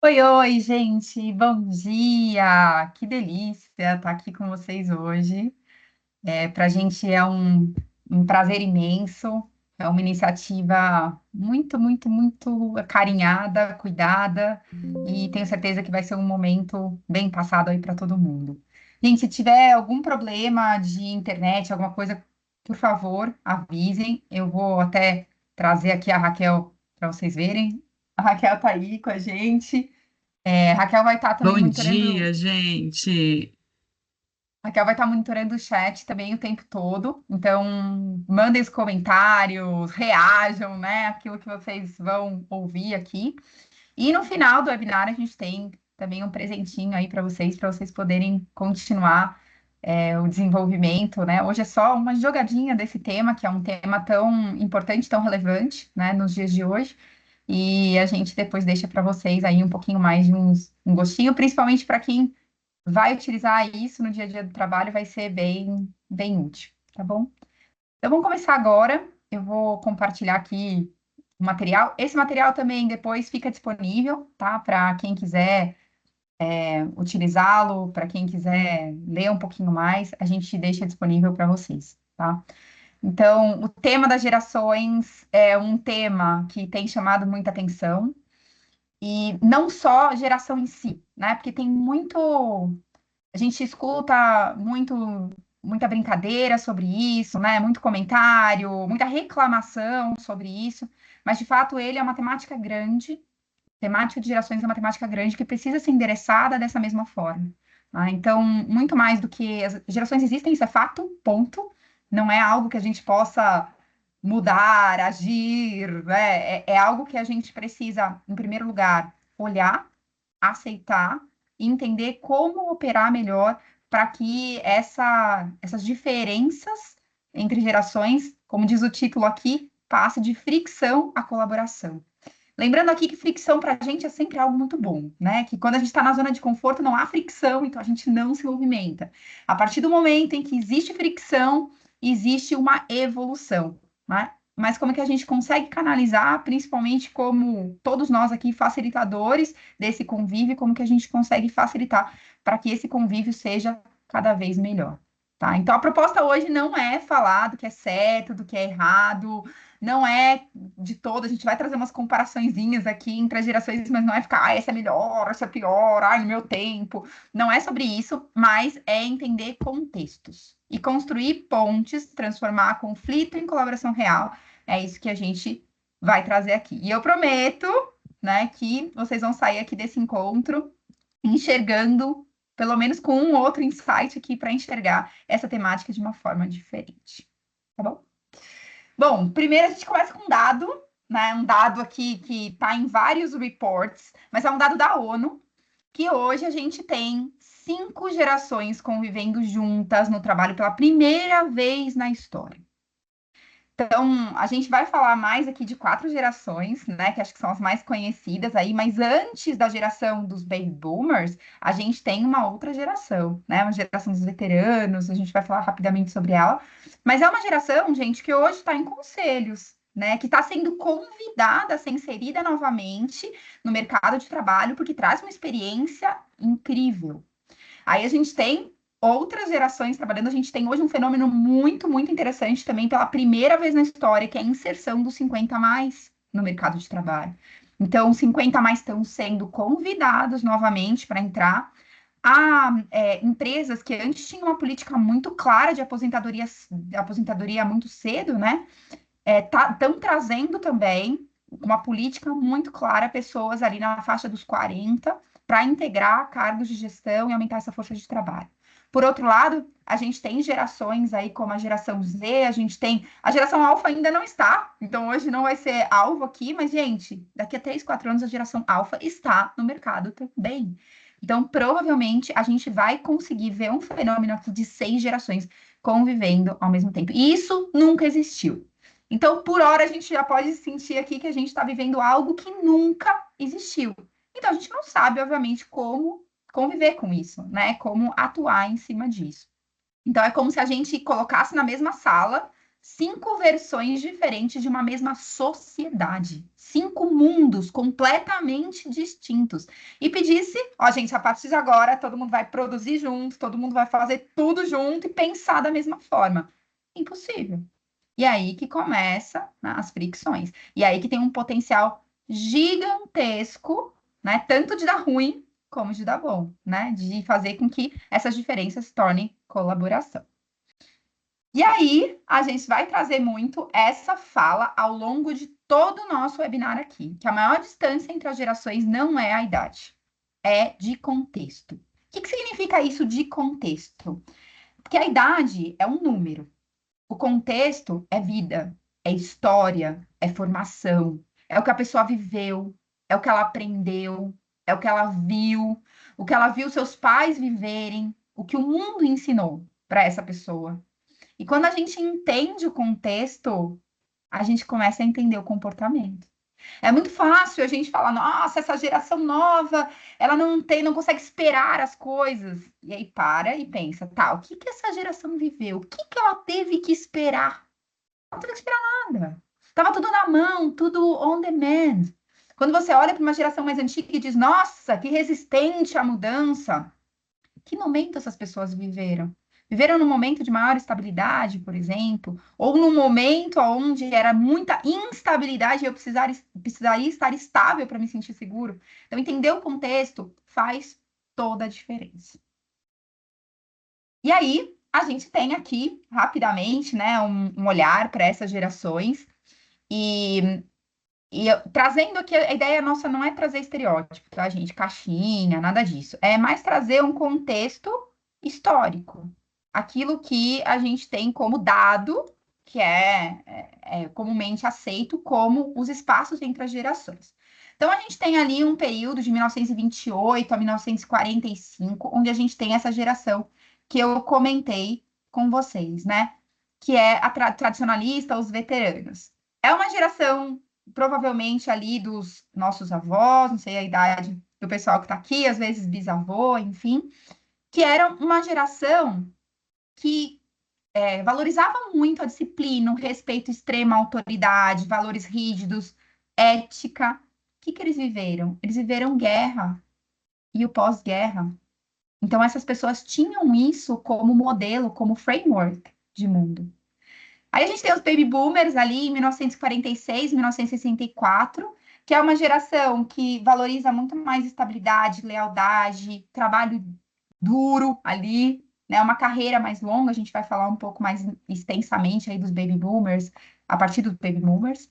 Oi, oi, gente, bom dia! Que delícia estar aqui com vocês hoje. Para a gente é um prazer imenso, é uma iniciativa muito, muito, muito acarinhada, cuidada, e tenho certeza que vai ser um momento bem passado aí para todo mundo. Gente, se tiver algum problema de internet, alguma coisa, por favor, avisem. Eu vou até trazer aqui a Raquel para vocês verem. A Raquel está aí com a gente. Raquel vai estar também Bom monitorando, dia, gente. Raquel vai estar monitorando o chat também o tempo todo. Então, mandem os comentários, reajam, né, aquilo que vocês vão ouvir aqui. E no final do webinar a gente tem também um presentinho aí para vocês poderem continuar o desenvolvimento, né? Hoje é só uma jogadinha desse tema, que é um tema tão importante, tão relevante, né, nos dias de hoje. E a gente depois deixa para vocês aí um pouquinho mais de um gostinho, principalmente para quem vai utilizar isso no dia a dia do trabalho, vai ser bem, bem útil, tá bom? Então vamos começar agora. Eu vou compartilhar aqui o material. Esse material também depois fica disponível, tá? Para quem quiser utilizá-lo, para quem quiser ler um pouquinho mais, a gente deixa disponível para vocês, tá? Então, o tema das gerações é um tema que tem chamado muita atenção, e não só a geração em si, né? Porque tem muito. A gente escuta muita brincadeira sobre isso, né? Muito comentário, muita reclamação sobre isso, mas de fato ele é uma temática grande, temática de gerações é uma temática grande que precisa ser endereçada dessa mesma forma, tá? Então, muito mais do que as gerações existem, isso é fato, ponto. Não é algo que a gente possa mudar, agir, né? É algo que a gente precisa, em primeiro lugar, olhar, aceitar e entender como operar melhor para que essas diferenças entre gerações, como diz o título aqui, passe de fricção à colaboração. Lembrando aqui que fricção para a gente é sempre algo muito bom, né? Que quando a gente está na zona de conforto não há fricção, então a gente não se movimenta. A partir do momento em que existe fricção, existe uma evolução, né? Mas como é que a gente consegue canalizar, principalmente como todos nós aqui facilitadores desse convívio, como que a gente consegue facilitar para que esse convívio seja cada vez melhor, tá? Então a proposta hoje não é falar do que é certo, do que é errado, não é de todo, a gente vai trazer umas comparaçõezinhas aqui entre as gerações, mas não é ficar, essa é melhor, essa é pior, no meu tempo. Não é sobre isso, mas é entender contextos e construir pontes, transformar conflito em colaboração real. É isso que a gente vai trazer aqui. E eu prometo, né, que vocês vão sair aqui desse encontro enxergando, pelo menos com um outro insight aqui para enxergar essa temática de uma forma diferente. Tá bom? Bom, primeiro a gente começa com um dado, né? Um dado aqui que está em vários reports, mas é um dado da ONU, que hoje a gente tem 5 gerações convivendo juntas no trabalho pela primeira vez na história. Então, a gente vai falar mais aqui de 4 gerações, né? Que acho que são as mais conhecidas aí, mas antes da geração dos baby boomers, a gente tem uma outra geração, né? Uma geração dos veteranos, a gente vai falar rapidamente sobre ela. Mas é uma geração, gente, que hoje está em conselhos, né? Que está sendo convidada a ser inserida novamente no mercado de trabalho, porque traz uma experiência incrível. Aí a gente tem outras gerações trabalhando, a gente tem hoje um fenômeno muito, muito interessante também pela primeira vez na história, que é a inserção dos 50 a mais no mercado de trabalho. Então, os 50 a mais estão sendo convidados novamente para entrar. Há empresas que antes tinham uma política muito clara de aposentadoria muito cedo, né? Estão trazendo também uma política muito clara pessoas ali na faixa dos 40 para integrar cargos de gestão e aumentar essa força de trabalho. Por outro lado, a gente tem gerações aí como a geração Z, a gente tem. A geração alfa ainda não está, então hoje não vai ser alvo aqui, mas, gente, daqui a 3, 4 anos a geração alfa está no mercado também. Então, provavelmente, a gente vai conseguir ver um fenômeno aqui de 6 gerações convivendo ao mesmo tempo. E isso nunca existiu. Então, por hora, a gente já pode sentir aqui que a gente está vivendo algo que nunca existiu. Então, a gente não sabe, obviamente, como conviver com isso, né? Como atuar em cima disso. Então, é como se a gente colocasse na mesma sala 5 versões diferentes de uma mesma sociedade. 5 mundos completamente distintos. E pedisse, ó, gente, a partir de agora, todo mundo vai produzir junto, todo mundo vai fazer tudo junto e pensar da mesma forma. Impossível. E aí que começa, né, as fricções. E aí que tem um potencial gigantesco, né? Tanto de dar ruim como de dar bom, né? De fazer com que essas diferenças se tornem colaboração. E aí, a gente vai trazer muito essa fala ao longo de todo o nosso webinar aqui, que a maior distância entre as gerações não é a idade, é de contexto. O que significa isso de contexto? Porque a idade é um número, o contexto é vida, é história, é formação, é o que a pessoa viveu, é o que ela aprendeu, é o que ela viu seus pais viverem, o que o mundo ensinou para essa pessoa. E quando a gente entende o contexto, a gente começa a entender o comportamento. É muito fácil a gente falar, nossa, essa geração nova, ela não consegue esperar as coisas. E aí para e pensa, tá, o que que essa geração viveu? O que que ela teve que esperar? Ela não teve que esperar nada. Tava tudo na mão, tudo on demand. Quando você olha para uma geração mais antiga e diz, nossa, que resistente à mudança, que momento essas pessoas viveram? Viveram num momento de maior estabilidade, por exemplo, ou num momento onde era muita instabilidade e eu precisaria estar estável para me sentir seguro. Então, entender o contexto faz toda a diferença. E aí, a gente tem aqui, rapidamente, né, um olhar para essas gerações e trazendo aqui, a ideia nossa não é trazer estereótipo, tá, gente? Caixinha, nada disso. É mais trazer um contexto histórico. Aquilo que a gente tem como dado, que é comumente aceito como os espaços entre as gerações. Então, a gente tem ali um período de 1928 a 1945, onde a gente tem essa geração que eu comentei com vocês, né? Que é a tradicionalista, os veteranos. É uma geração provavelmente ali dos nossos avós, não sei a idade do pessoal que está aqui, às vezes bisavô, enfim, que era uma geração que valorizava muito a disciplina, o respeito extremo à autoridade, valores rígidos, ética. O que que eles viveram? Eles viveram guerra e o pós-guerra. Então, essas pessoas tinham isso como modelo, como framework de mundo. Aí a gente tem os baby boomers ali em 1946, 1964, que é uma geração que valoriza muito mais estabilidade, lealdade, trabalho duro ali, né? Uma carreira mais longa, a gente vai falar um pouco mais extensamente aí dos baby boomers, a partir dos baby boomers.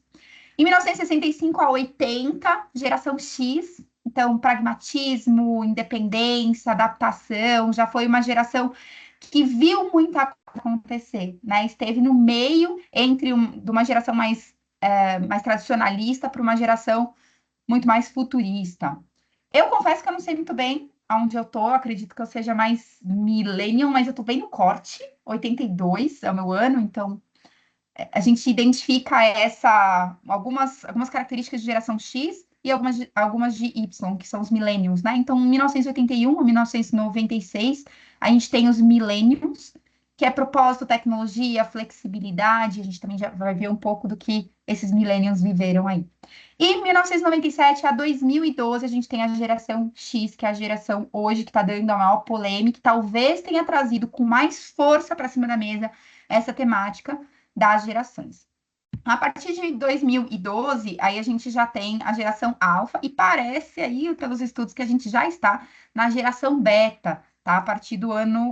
Em 1965 a 80, geração X, então pragmatismo, independência, adaptação, já foi uma geração que viu muita coisa acontecer, né? Esteve no meio entre de uma geração mais tradicionalista para uma geração muito mais futurista. Eu confesso que eu não sei muito bem aonde eu tô, acredito que eu seja mais millennial, mas eu tô bem no corte, 82 é o meu ano, então a gente identifica algumas características de geração X e algumas de Y, que são os millennials, né? Então, em 1981 a 1996, a gente tem os millennials, que é propósito, tecnologia, flexibilidade, a gente também já vai ver um pouco do que esses millennials viveram aí. E em 1997 a 2012, a gente tem a geração X, que é a geração hoje que está dando a maior polêmica, que talvez tenha trazido com mais força para cima da mesa essa temática das gerações. A partir de 2012, aí a gente já tem a geração alfa e parece aí, pelos estudos, que a gente já está na geração beta, tá? A partir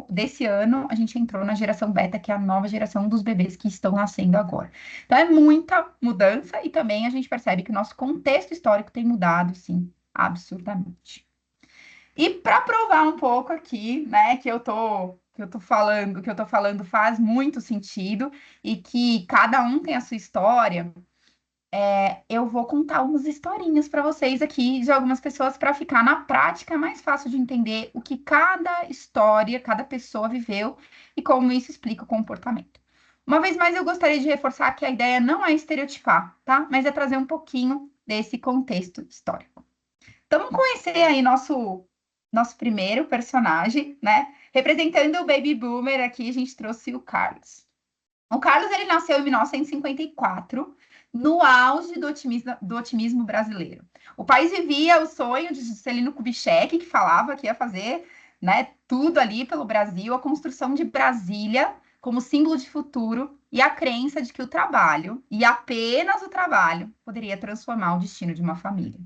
desse ano, a gente entrou na geração beta, que é a nova geração dos bebês que estão nascendo agora. Então, é muita mudança e também a gente percebe que o nosso contexto histórico tem mudado, sim, absurdamente. E para provar um pouco aqui, né, que eu tô falando faz muito sentido e que cada um tem a sua história, eu vou contar umas historinhas para vocês aqui de algumas pessoas para ficar na prática mais fácil de entender o que cada história, cada pessoa viveu e como isso explica o comportamento. Uma vez mais, eu gostaria de reforçar que a ideia não é estereotipar, tá? Mas é trazer um pouquinho desse contexto histórico. Então, vamos conhecer aí nosso primeiro personagem, né? Representando o Baby Boomer aqui, a gente trouxe o Carlos. O Carlos ele nasceu em 1954, no auge do otimismo brasileiro. O país vivia o sonho de Juscelino Kubitschek, que falava que ia fazer, né, tudo ali pelo Brasil, a construção de Brasília como símbolo de futuro e a crença de que o trabalho, e apenas o trabalho, poderia transformar o destino de uma família.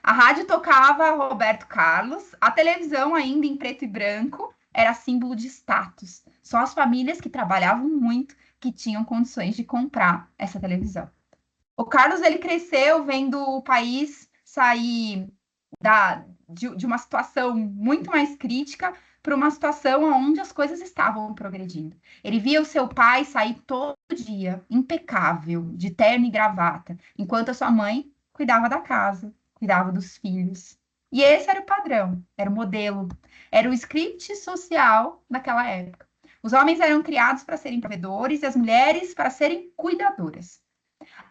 A rádio tocava Roberto Carlos, a televisão, ainda em preto e branco, era símbolo de status. Só as famílias que trabalhavam muito que tinham condições de comprar essa televisão. O Carlos ele cresceu vendo o país sair de uma situação muito mais crítica para uma situação onde as coisas estavam progredindo. Ele via o seu pai sair todo dia, impecável, de terno e gravata, enquanto a sua mãe cuidava da casa, cuidava dos filhos. E esse era o padrão, era o modelo, era o script social daquela época. Os homens eram criados para serem provedores e as mulheres para serem cuidadoras.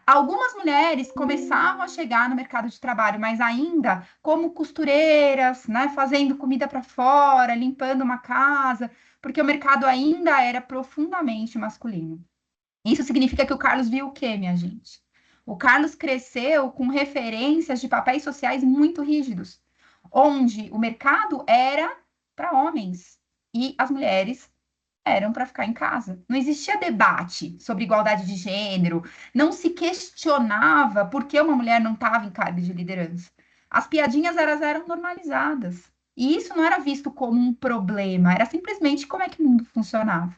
Algumas mulheres começavam a chegar no mercado de trabalho, mas ainda como costureiras, né, fazendo comida para fora, limpando uma casa, porque o mercado ainda era profundamente masculino. Isso significa que o Carlos viu o quê, minha gente? O Carlos cresceu com referências de papéis sociais muito rígidos, onde o mercado era para homens e as mulheres eram para ficar em casa. Não existia debate sobre igualdade de gênero, não se questionava por que uma mulher não estava em cargo de liderança. As piadinhas elas eram normalizadas. E isso não era visto como um problema, era simplesmente como é que o mundo funcionava.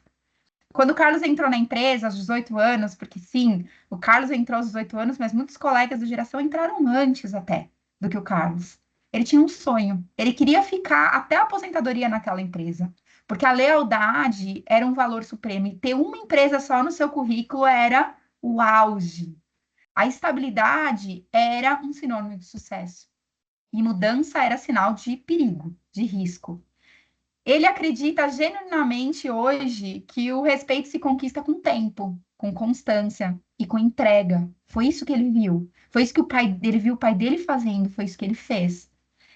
Quando o Carlos entrou na empresa aos 18 anos, porque sim, o Carlos entrou aos 18 anos, mas muitos colegas da geração entraram antes até do que o Carlos. Ele tinha um sonho, ele queria ficar até a aposentadoria naquela empresa, porque a lealdade era um valor supremo e ter uma empresa só no seu currículo era o auge. A estabilidade era um sinônimo de sucesso e mudança era sinal de perigo, de risco. Ele acredita genuinamente hoje que o respeito se conquista com tempo, com constância e com entrega. Foi isso que ele viu. Foi isso que o pai dele viu o pai dele fazendo, foi isso que ele fez.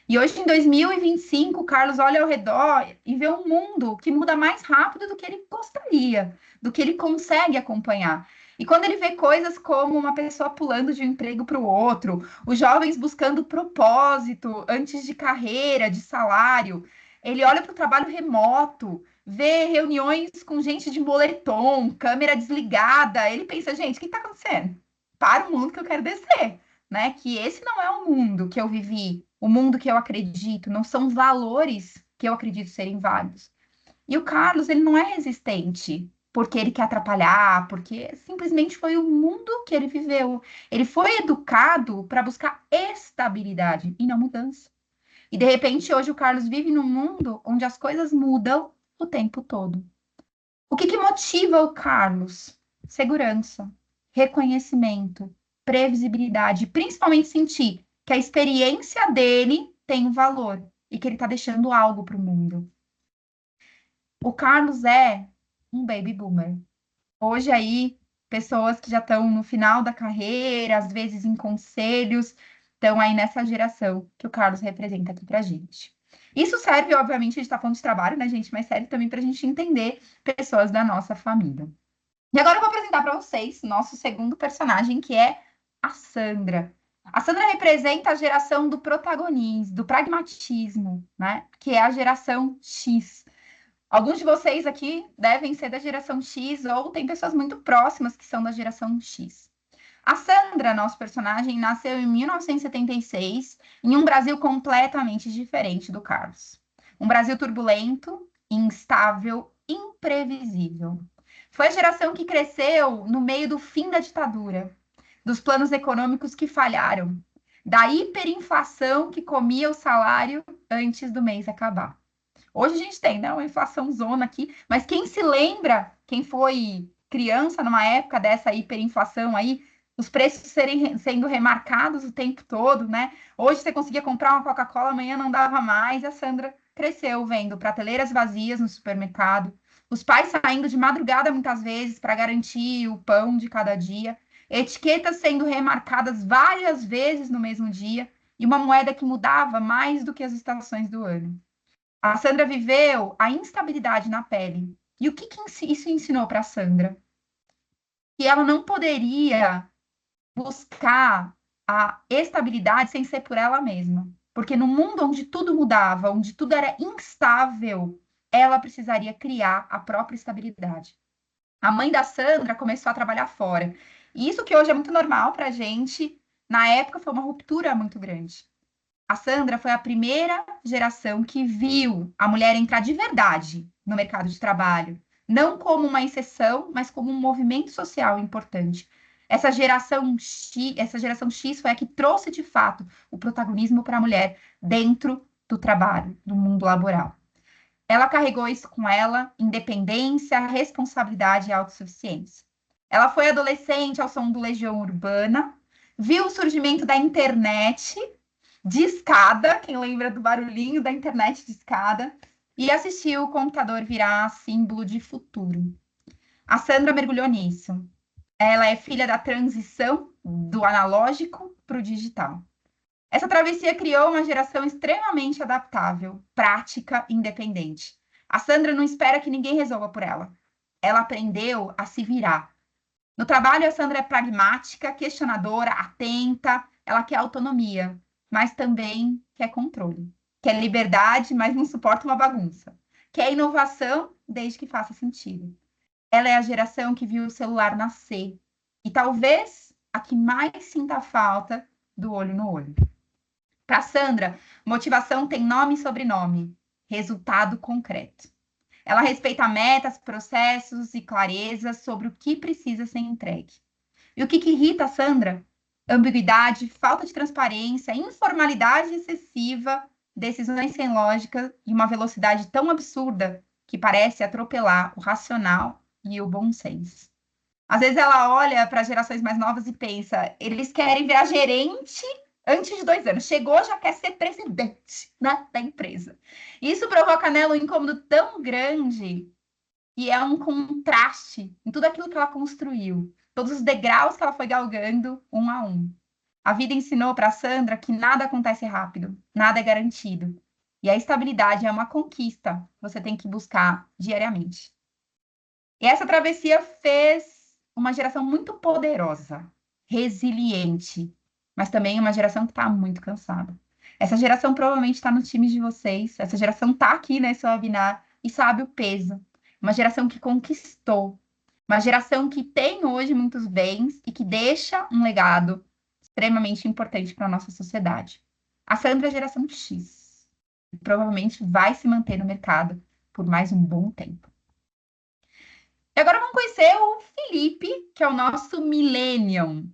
E hoje, em 2025, o Carlos olha ao redor e vê um mundo que muda mais rápido do que ele gostaria, do que ele consegue acompanhar. E quando ele vê coisas como uma pessoa pulando de um emprego para o outro, os jovens buscando propósito antes de carreira, de salário, ele olha para o trabalho remoto, vê reuniões com gente de moletom, câmera desligada. Ele pensa, gente, o que está acontecendo? Para o mundo que eu quero descer, né? Que esse não é o mundo que eu vivi, o mundo que eu acredito, não são os valores que eu acredito serem válidos. E o Carlos, ele não é resistente porque ele quer atrapalhar, porque simplesmente foi o mundo que ele viveu. Ele foi educado para buscar estabilidade e não mudança. E de repente, hoje o Carlos vive num mundo onde as coisas mudam o tempo todo. O que que motiva o Carlos? Segurança, reconhecimento, previsibilidade, principalmente sentir que a experiência dele tem um valor e que ele está deixando algo para o mundo. O Carlos é um baby boomer. Hoje aí, pessoas que já estão no final da carreira, às vezes em conselhos, estão aí nessa geração que o Carlos representa aqui para gente. Isso serve, obviamente, a gente está falando de trabalho, né, gente? Mas serve também para a gente entender pessoas da nossa família. E agora eu vou apresentar para vocês nosso segundo personagem, que é a Sandra. A Sandra representa a geração do protagonismo, do pragmatismo, né? Que é a geração X. Alguns de vocês aqui devem ser da geração X ou tem pessoas muito próximas que são da geração X. A Sandra, nosso personagem, nasceu em 1976, em um Brasil completamente diferente do Carlos. Um Brasil turbulento, instável, imprevisível. Foi a geração que cresceu no meio do fim da ditadura, dos planos econômicos que falharam, da hiperinflação que comia o salário antes do mês acabar. Hoje a gente tem, né, uma inflação zona aqui, mas quem se lembra, quem foi criança numa época dessa hiperinflação aí, os preços sendo remarcados o tempo todo, né? Hoje você conseguia comprar uma Coca-Cola, amanhã não dava mais. A Sandra cresceu vendo prateleiras vazias no supermercado, os pais saindo de madrugada muitas vezes para garantir o pão de cada dia, etiquetas sendo remarcadas várias vezes no mesmo dia e uma moeda que mudava mais do que as estações do ano. A Sandra viveu a instabilidade na pele. E o que isso ensinou para a Sandra? que ela não poderia buscar a estabilidade sem ser por ela mesma. Porque no mundo onde tudo mudava, onde tudo era instável, ela precisaria criar a própria estabilidade. A mãe da Sandra começou a trabalhar fora. E isso que hoje é muito normal para a gente, na época foi uma ruptura muito grande. A Sandra foi a primeira geração que viu a mulher entrar de verdade no mercado de trabalho, não como uma exceção, mas como um movimento social importante. Essa geração X foi a que trouxe de fato o protagonismo para a mulher dentro do trabalho, do mundo laboral. Ela carregou isso com ela, independência, responsabilidade e autossuficiência. Ela foi adolescente ao som do Legião Urbana, viu o surgimento da internet de escada, quem lembra do barulhinho da internet de escada, e assistiu o computador virar símbolo de futuro. A Sandra mergulhou nisso. Ela é filha da transição do analógico para o digital. Essa travessia criou uma geração extremamente adaptável, prática e independente. A Sandra não espera que ninguém resolva por ela. Ela aprendeu a se virar. No trabalho, a Sandra é pragmática, questionadora, atenta, ela quer autonomia, mas também quer controle. Quer liberdade, mas não suporta uma bagunça. Quer inovação, desde que faça sentido. Ela é a geração que viu o celular nascer e talvez a que mais sinta falta do olho no olho. Para Sandra, motivação tem nome e sobrenome, resultado concreto. Ela respeita metas, processos e clareza sobre o que precisa ser entregue. E o que irrita a Sandra? Ambiguidade, falta de transparência, informalidade excessiva, decisões sem lógica e uma velocidade tão absurda que parece atropelar o racional e o bom senso. Às vezes ela olha para gerações mais novas e pensa, eles querem virar gerente antes de 2 anos. Chegou, já quer ser presidente, né, da empresa. Isso provoca nela um incômodo tão grande que é um contraste em tudo aquilo que ela construiu. Todos os degraus que ela foi galgando, um a um. A vida ensinou para Sandra que nada acontece rápido, nada é garantido. E a estabilidade é uma conquista que você tem que buscar diariamente. E essa travessia fez uma geração muito poderosa, resiliente, mas também uma geração que está muito cansada. Essa geração provavelmente está no time de vocês, essa geração está aqui nesse webinar e sabe o peso. Uma geração que conquistou, uma geração que tem hoje muitos bens e que deixa um legado extremamente importante para a nossa sociedade. A Sandra é a geração X, e provavelmente vai se manter no mercado por mais um bom tempo. E agora vamos conhecer o Felipe, que é o nosso Millennium.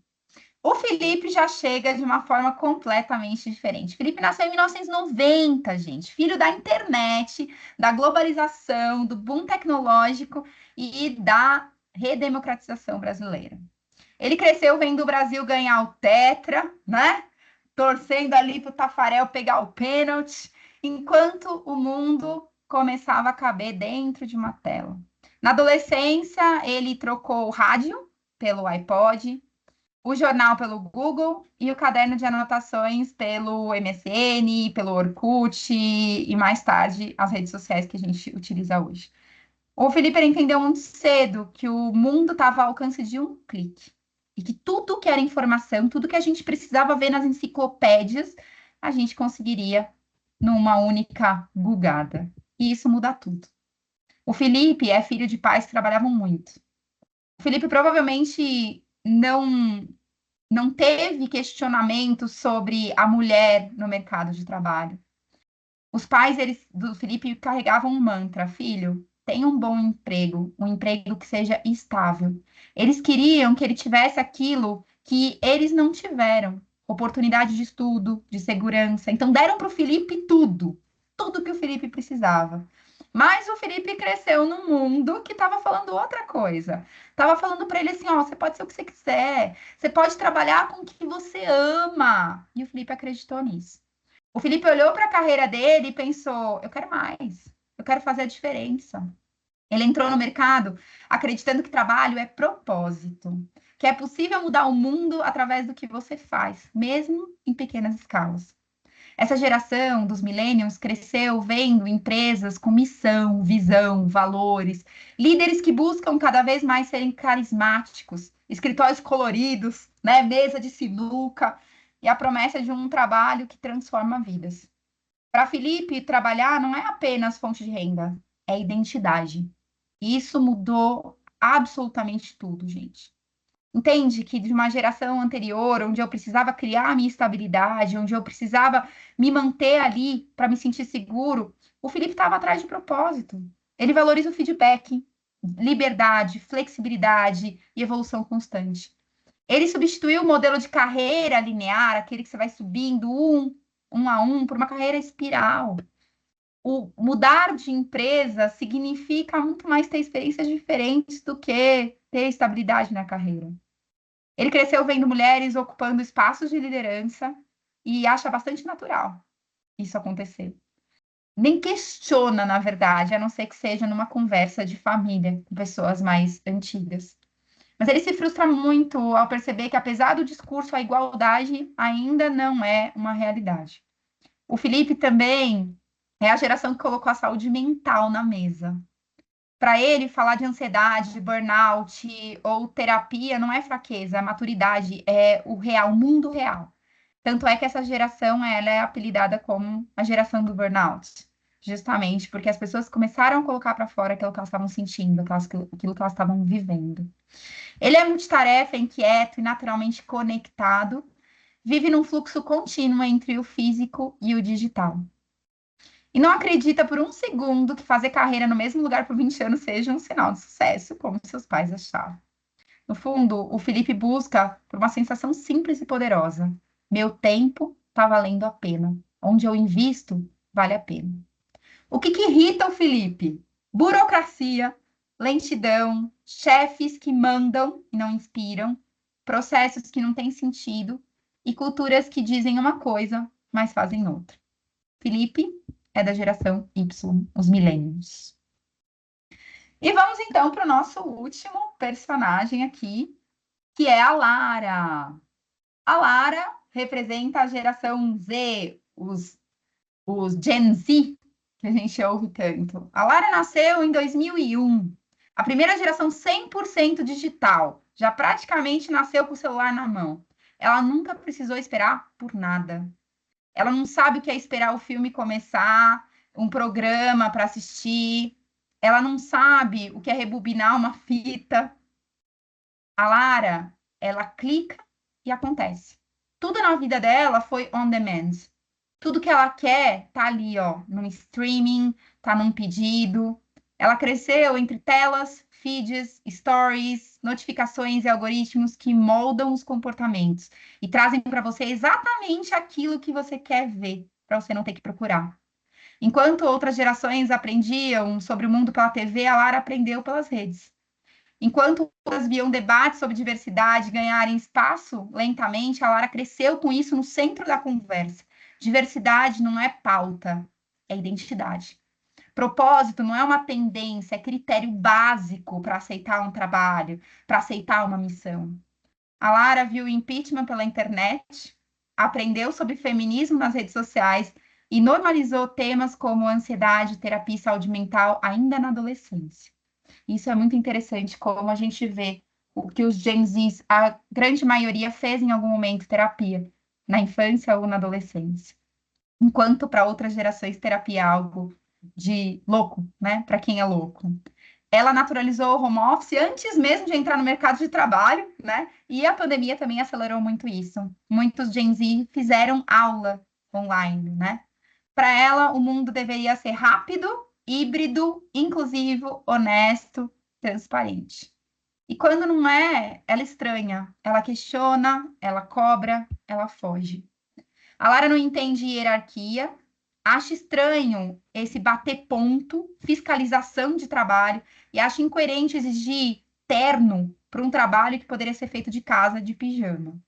O Felipe já chega de uma forma completamente diferente. O Felipe nasceu em 1990, gente, filho da internet, da globalização, do boom tecnológico e da redemocratização brasileira. Ele cresceu vendo o Brasil ganhar o Tetra, né? Torcendo ali para o Tafarel pegar o pênalti, enquanto o mundo começava a caber dentro de uma tela. Na adolescência, ele trocou o rádio pelo iPod, o jornal pelo Google e o caderno de anotações pelo MSN, pelo Orkut e mais tarde as redes sociais que a gente utiliza hoje. O Felipe entendeu muito cedo que o mundo estava ao alcance de um clique e que tudo que era informação, tudo que a gente precisava ver nas enciclopédias, a gente conseguiria numa única gugada. E isso muda tudo. O Felipe é filho de pais que trabalhavam muito. O Felipe provavelmente não teve questionamento sobre a mulher no mercado de trabalho. Os pais do Felipe carregavam um mantra, filho, tenha um bom emprego, um emprego que seja estável. Eles queriam que ele tivesse aquilo que eles não tiveram, oportunidade de estudo, de segurança. Então deram para o Felipe tudo que o Felipe precisava. Mas o Felipe cresceu num mundo que estava falando outra coisa. Estava falando para ele assim, ó, você pode ser o que você quiser, você pode trabalhar com o que você ama. E o Felipe acreditou nisso. O Felipe olhou para a carreira dele e pensou, eu quero mais, eu quero fazer a diferença. Ele entrou no mercado acreditando que trabalho é propósito, que é possível mudar o mundo através do que você faz, mesmo em pequenas escalas. Essa geração dos millennials cresceu vendo empresas com missão, visão, valores, líderes que buscam cada vez mais serem carismáticos, escritórios coloridos, né, mesa de sinuca e a promessa de um trabalho que transforma vidas. Para Felipe, trabalhar não é apenas fonte de renda, é identidade. E isso mudou absolutamente tudo, gente. Entende que de uma geração anterior, onde eu precisava criar a minha estabilidade, onde eu precisava me manter ali para me sentir seguro, o Felipe estava atrás de propósito. Ele valoriza o feedback, liberdade, flexibilidade e evolução constante. Ele substituiu o modelo de carreira linear, aquele que você vai subindo um a um, por uma carreira espiral. O mudar de empresa significa muito mais ter experiências diferentes do que ter estabilidade na carreira. Ele cresceu vendo mulheres ocupando espaços de liderança e acha bastante natural isso acontecer. Nem questiona, na verdade, a não ser que seja numa conversa de família com pessoas mais antigas. Mas ele se frustra muito ao perceber que, apesar do discurso, a igualdade ainda não é uma realidade. O Felipe também é a geração que colocou a saúde mental na mesa. Para ele, falar de ansiedade, de burnout ou terapia não é fraqueza, é maturidade, é o real, o mundo real. Tanto é que essa geração ela é apelidada como a geração do burnout, justamente porque as pessoas começaram a colocar para fora aquilo que elas estavam sentindo, aquilo que elas estavam vivendo. Ele é multitarefa, inquieto e naturalmente conectado, vive num fluxo contínuo entre o físico e o digital. E não acredita por um segundo que fazer carreira no mesmo lugar por 20 anos seja um sinal de sucesso, como seus pais achavam. No fundo, o Felipe busca por uma sensação simples e poderosa. Meu tempo está valendo a pena. Onde eu invisto, vale a pena. O que irrita o Felipe? Burocracia, lentidão, chefes que mandam e não inspiram, processos que não têm sentido e culturas que dizem uma coisa, mas fazem outra. Felipe é da geração Y, os millennials. E vamos então para o nosso último personagem aqui, que é a Lara. A Lara representa a geração Z, os Gen Z, que a gente ouve tanto. A Lara nasceu em 2001, a primeira geração 100% digital, já praticamente nasceu com o celular na mão. Ela nunca precisou esperar por nada. Ela não sabe o que é esperar o filme começar, um programa para assistir. Ela não sabe o que é rebobinar uma fita. A Lara, ela clica e acontece. Tudo na vida dela foi on demand. Tudo que ela quer tá ali, ó, num streaming, tá num pedido. Ela cresceu entre telas, feeds, stories, notificações e algoritmos que moldam os comportamentos e trazem para você exatamente aquilo que você quer ver, para você não ter que procurar. Enquanto outras gerações aprendiam sobre o mundo pela TV, a Lara aprendeu pelas redes. Enquanto outras viam debates sobre diversidade ganharem espaço lentamente, a Lara cresceu com isso no centro da conversa. Diversidade não é pauta, é identidade. Propósito não é uma tendência, é critério básico para aceitar um trabalho, para aceitar uma missão. A Lara viu o impeachment pela internet, aprendeu sobre feminismo nas redes sociais e normalizou temas como ansiedade, terapia e saúde mental ainda na adolescência. Isso é muito interessante, como a gente vê o que os Gen Zs, a grande maioria, fez em algum momento terapia, na infância ou na adolescência. Enquanto para outras gerações, terapia é algo de louco, né? Para quem é louco. Ela naturalizou o home office antes mesmo de entrar no mercado de trabalho, né? E a pandemia também acelerou muito isso. Muitos Gen Z fizeram aula online, né? Para ela, o mundo deveria ser rápido, híbrido, inclusivo, honesto, transparente. E quando não é, ela estranha, ela questiona, ela cobra, ela foge. A Lara não entende hierarquia, acha estranho esse bater ponto, fiscalização de trabalho, e acha incoerente exigir terno para um trabalho que poderia ser feito de casa, de pijama.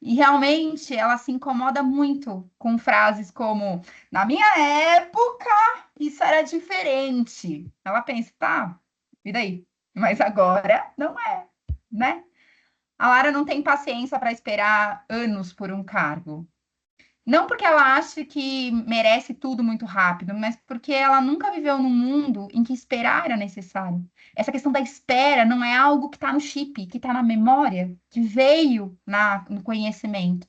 E realmente ela se incomoda muito com frases como: na minha época, isso era diferente. Ela pensa, tá, e daí? Mas agora não é, né? A Lara não tem paciência para esperar anos por um cargo. Não porque ela acha que merece tudo muito rápido, mas porque ela nunca viveu num mundo em que esperar era necessário. Essa questão da espera não é algo que está no chip, que está na memória, que veio no conhecimento.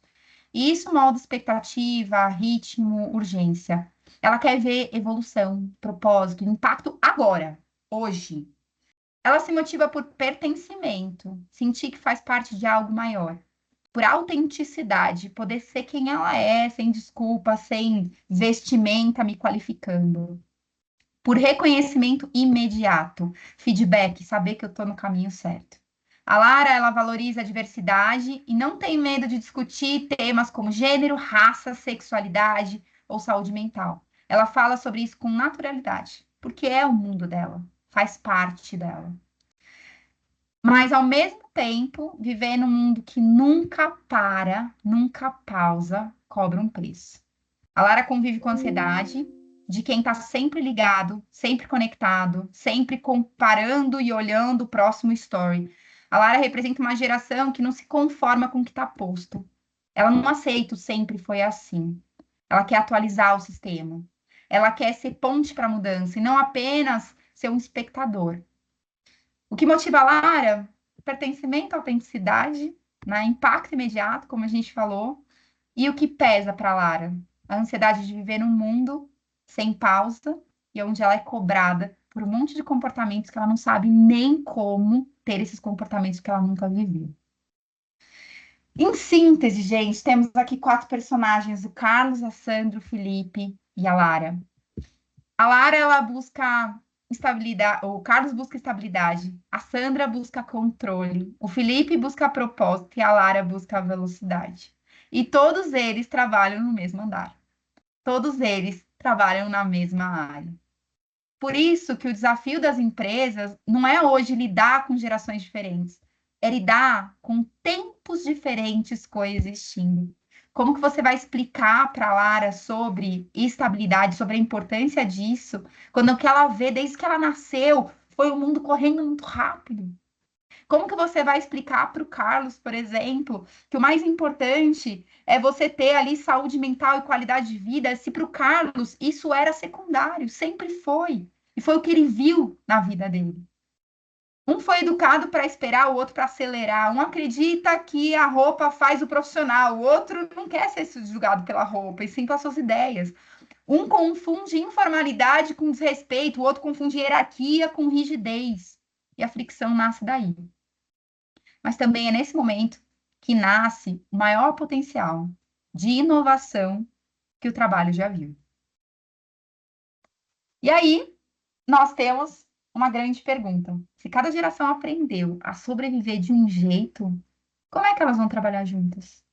E isso molda expectativa, ritmo, urgência. Ela quer ver evolução, propósito, impacto agora, hoje. Ela se motiva por pertencimento, sentir que faz parte de algo maior, por autenticidade, poder ser quem ela é, sem desculpa, sem vestimenta me qualificando. Por reconhecimento imediato, feedback, saber que eu estou no caminho certo. A Lara, ela valoriza a diversidade e não tem medo de discutir temas como gênero, raça, sexualidade ou saúde mental. Ela fala sobre isso com naturalidade, porque é o mundo dela, faz parte dela. Mas, ao mesmo tempo, viver num mundo que nunca para, nunca pausa, cobra um preço. A Lara convive com a ansiedade de quem está sempre ligado, sempre conectado, sempre comparando e olhando o próximo story. A Lara representa uma geração que não se conforma com o que está posto. Ela não aceita o sempre foi assim. Ela quer atualizar o sistema. Ela quer ser ponte para a mudança e não apenas ser um espectador. O que motiva a Lara? Pertencimento, autenticidade, né? Impacto imediato, como a gente falou. E o que pesa para a Lara? A ansiedade de viver num mundo sem pausa e onde ela é cobrada por um monte de comportamentos que ela não sabe nem como ter esses comportamentos que ela nunca viveu. Em síntese, gente, temos aqui quatro personagens: o Carlos, a Sandra, o Felipe e a Lara. A Lara, ela busca estabilidade, o Carlos busca estabilidade, a Sandra busca controle, o Felipe busca propósito e a Lara busca velocidade. E todos eles trabalham no mesmo andar. Todos eles trabalham na mesma área. Por isso que o desafio das empresas não é hoje lidar com gerações diferentes, é lidar com tempos diferentes coexistindo. Como que você vai explicar para a Lara sobre estabilidade, sobre a importância disso, quando o que ela vê desde que ela nasceu foi o mundo correndo muito rápido? Como que você vai explicar para o Carlos, por exemplo, que o mais importante é você ter ali saúde mental e qualidade de vida, se para o Carlos isso era secundário, sempre foi. E foi o que ele viu na vida dele. Um foi educado para esperar, o outro para acelerar. Um acredita que a roupa faz o profissional, o outro não quer ser julgado pela roupa, e sim pelas suas ideias. Um confunde informalidade com desrespeito, o outro confunde hierarquia com rigidez. E a fricção nasce daí. Mas também é nesse momento que nasce o maior potencial de inovação que o trabalho já viu. E aí, nós temos uma grande pergunta. Se cada geração aprendeu a sobreviver de um jeito, como é que elas vão trabalhar juntas?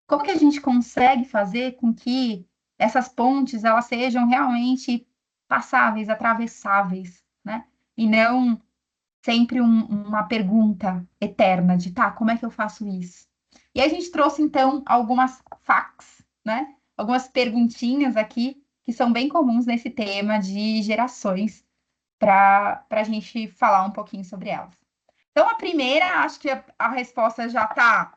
Como que a gente consegue fazer com que essas pontes elas sejam realmente passáveis, atravessáveis, né? E não sempre uma pergunta eterna de, tá, como é que eu faço isso? E a gente trouxe, então, algumas facts, né? Algumas perguntinhas aqui que são bem comuns nesse tema de gerações, para a gente falar um pouquinho sobre elas. Então, a primeira, acho que a resposta já está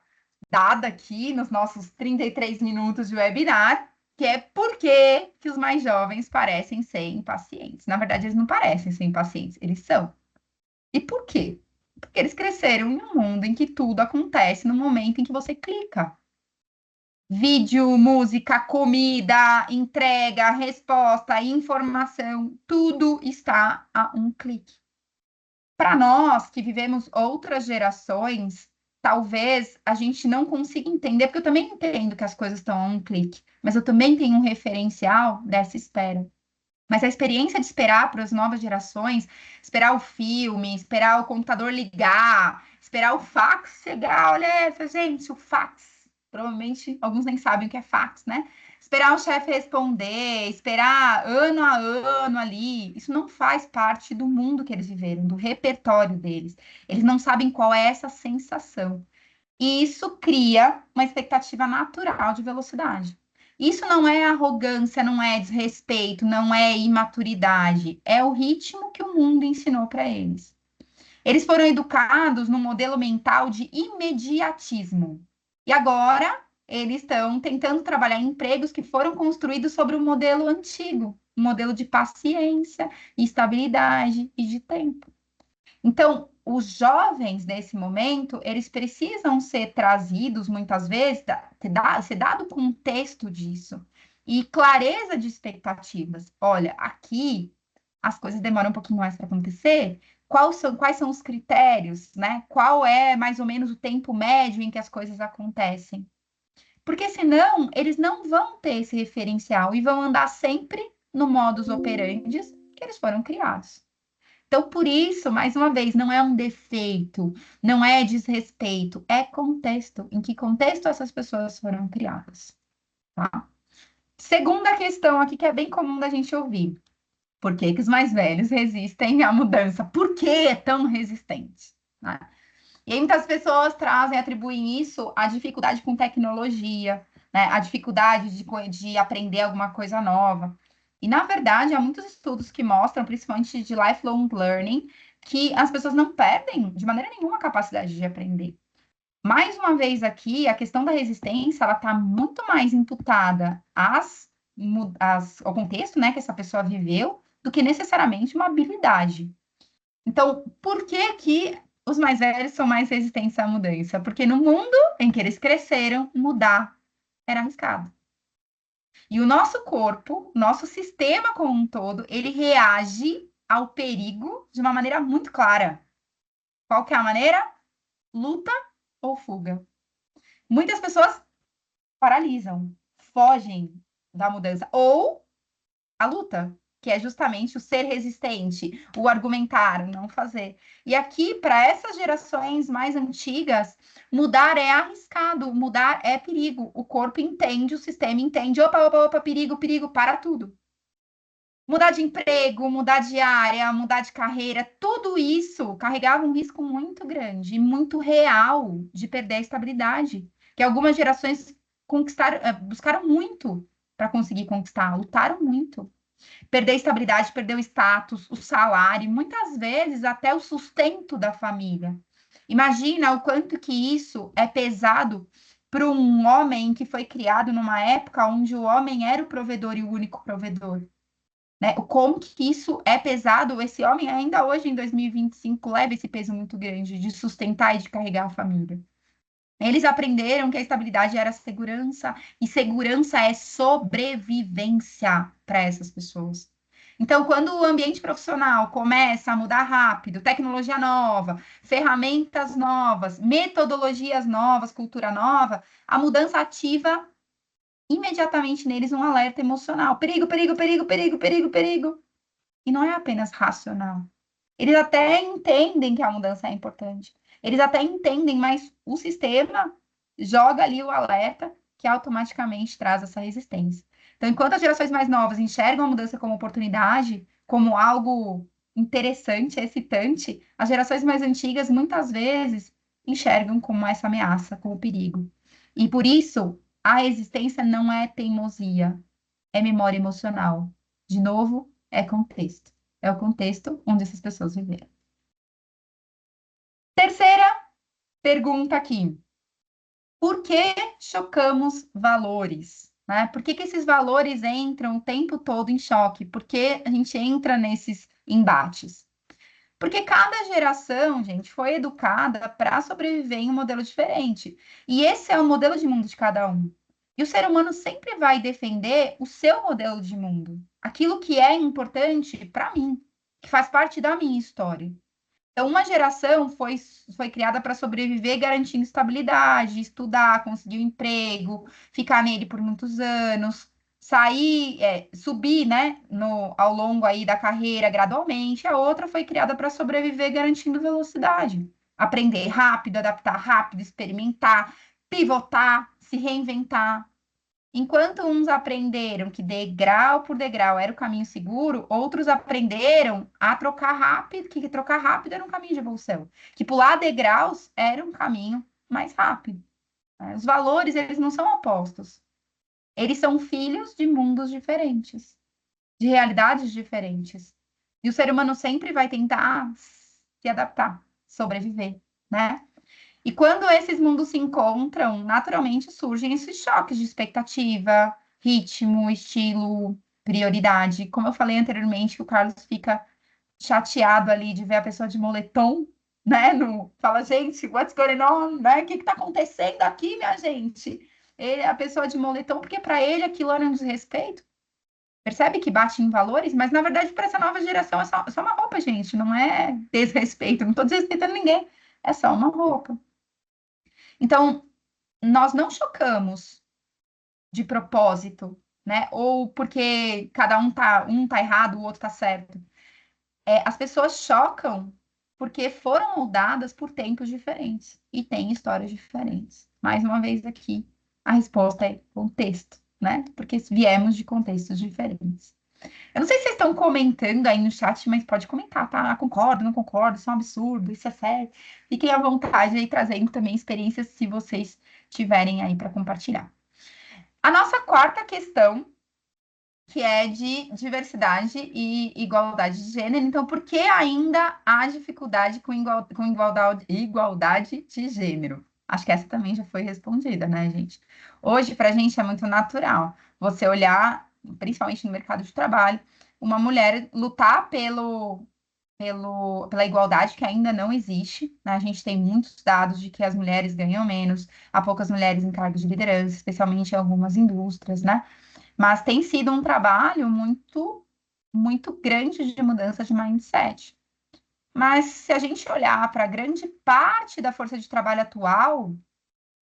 dada aqui nos nossos 33 minutos de webinar, que é por que que os mais jovens parecem ser impacientes. Na verdade, eles não parecem ser impacientes, eles são. E por quê? Porque eles cresceram em um mundo em que tudo acontece no momento em que você clica. Vídeo, música, comida, entrega, resposta, informação, tudo está a um clique. Para nós que vivemos outras gerações, talvez a gente não consiga entender, porque eu também entendo que as coisas estão a um clique, mas eu também tenho um referencial dessa espera. Mas a experiência de esperar para as novas gerações, esperar o filme, esperar o computador ligar, esperar o fax chegar, olha essa, gente, o fax. Provavelmente alguns nem sabem o que é fax, né? Esperar o chefe responder, esperar ano a ano ali, isso não faz parte do mundo que eles viveram, do repertório deles. Eles não sabem qual é essa sensação. E isso cria uma expectativa natural de velocidade. Isso não é arrogância, não é desrespeito, não é imaturidade, é o ritmo que o mundo ensinou para eles. Eles foram educados num modelo mental de imediatismo. E agora eles estão tentando trabalhar em empregos que foram construídos sobre um modelo antigo, um modelo de paciência, estabilidade e de tempo. Então, os jovens nesse momento, eles precisam ser trazidos muitas vezes, ser dado contexto disso e clareza de expectativas. Olha, aqui as coisas demoram um pouquinho mais para acontecer. Quais são os critérios, né? Qual é mais ou menos o tempo médio em que as coisas acontecem? Porque senão eles não vão ter esse referencial e vão andar sempre no modus operandi que eles foram criados. Então, por isso, mais uma vez, não é um defeito, não é desrespeito, é contexto. Em que contexto essas pessoas foram criadas, tá? Segunda questão aqui que é bem comum da gente ouvir. Por que que os mais velhos resistem à mudança? Por que é tão resistente? Né? E aí muitas pessoas trazem, atribuem isso à dificuldade com tecnologia, né? A dificuldade de aprender alguma coisa nova. E, na verdade, há muitos estudos que mostram, principalmente de lifelong learning, que as pessoas não perdem de maneira nenhuma a capacidade de aprender. Mais uma vez aqui, a questão da resistência, ela está muito mais imputada ao contexto, né, que essa pessoa viveu, do que necessariamente uma habilidade. Então, por que que os mais velhos são mais resistentes à mudança? Porque no mundo em que eles cresceram, mudar era arriscado. E o nosso corpo, nosso sistema como um todo, ele reage ao perigo de uma maneira muito clara. Qual que é a maneira? Luta ou fuga. Muitas pessoas paralisam, fogem da mudança ou a luta, que é justamente o ser resistente, o argumentar, o não fazer. E aqui, para essas gerações mais antigas, mudar é arriscado, mudar é perigo. O corpo entende, o sistema entende. Opa, opa, opa, perigo, perigo, para tudo. Mudar de emprego, mudar de área, mudar de carreira, tudo isso carregava um risco muito grande e muito real de perder a estabilidade, que algumas gerações conquistaram, buscaram muito para conseguir conquistar, lutaram muito. Perder a estabilidade, perder o status, o salário, e muitas vezes até o sustento da família. Imagina o quanto que isso é pesado para um homem que foi criado numa época onde o homem era o provedor e o único provedor. Né? Como que isso é pesado, esse homem ainda hoje, em 2025, leva esse peso muito grande de sustentar e de carregar a família. Eles aprenderam que a estabilidade era segurança, e segurança é sobrevivência para essas pessoas. Então, quando o ambiente profissional começa a mudar rápido, tecnologia nova, ferramentas novas, metodologias novas, cultura nova, a mudança ativa imediatamente neles um alerta emocional. Perigo, perigo, perigo, perigo, perigo, perigo. E não é apenas racional. Eles até entendem que a mudança é importante. Eles até entendem, mas o sistema joga ali o alerta que automaticamente traz essa resistência. Então, enquanto as gerações mais novas enxergam a mudança como oportunidade, como algo interessante, excitante, as gerações mais antigas muitas vezes enxergam como essa ameaça, como perigo. E por isso, a resistência não é teimosia, é memória emocional. De novo, é contexto. É o contexto onde essas pessoas viveram. Terceira pergunta aqui. Por que chocamos valores? Né? Por que que esses valores entram o tempo todo em choque? Por que a gente entra nesses embates? Porque cada geração, gente, foi educada para sobreviver em um modelo diferente. E esse é o modelo de mundo de cada um. E o ser humano sempre vai defender o seu modelo de mundo, aquilo que é importante para mim, que faz parte da minha história. Então, uma geração foi criada para sobreviver, garantindo estabilidade, estudar, conseguir um emprego, ficar nele por muitos anos, sair, subir, né, ao longo aí da carreira gradualmente. A outra foi criada para sobreviver, garantindo velocidade, aprender rápido, adaptar rápido, experimentar, pivotar, se reinventar. Enquanto uns aprenderam que degrau por degrau era o caminho seguro, outros aprenderam a trocar rápido, que trocar rápido era um caminho de evolução, que pular degraus era um caminho mais rápido. Né? Os valores, eles não são opostos. Eles são filhos de mundos diferentes, de realidades diferentes. E o ser humano sempre vai tentar se adaptar, sobreviver, né? E quando esses mundos se encontram, naturalmente surgem esses choques de expectativa, ritmo, estilo, prioridade. Como eu falei anteriormente, o Carlos fica chateado ali de ver a pessoa de moletom, né? Fala, gente, what's going on, né? O que está acontecendo aqui, minha gente? A pessoa de moletom, porque para ele aquilo era um desrespeito. Percebe que bate em valores, mas na verdade para essa nova geração é só uma roupa, gente, não é desrespeito, não estou desrespeitando ninguém, é só uma roupa. Então, nós não chocamos de propósito, né? Ou porque um tá errado, o outro tá certo. As pessoas chocam porque foram moldadas por tempos diferentes e têm histórias diferentes. Mais uma vez aqui, a resposta é contexto, né? Porque viemos de contextos diferentes. Eu não sei se vocês estão comentando aí no chat, mas pode comentar, tá? Concordo, não concordo, isso é um absurdo, isso é sério. Fiquem à vontade aí trazendo também experiências se vocês tiverem aí para compartilhar. A nossa quarta questão, que é de diversidade e igualdade de gênero. Então, por que ainda há dificuldade com igualdade de gênero? Acho que essa também já foi respondida, né, gente? Hoje, para a gente, é muito natural você olhar, principalmente no mercado de trabalho, uma mulher lutar pela igualdade que ainda não existe, né? A gente tem muitos dados de que as mulheres ganham menos, há poucas mulheres em cargos de liderança, especialmente em algumas indústrias, né? Mas tem sido um trabalho muito grande de mudança de mindset. Mas se a gente olhar para a grande parte da força de trabalho atual,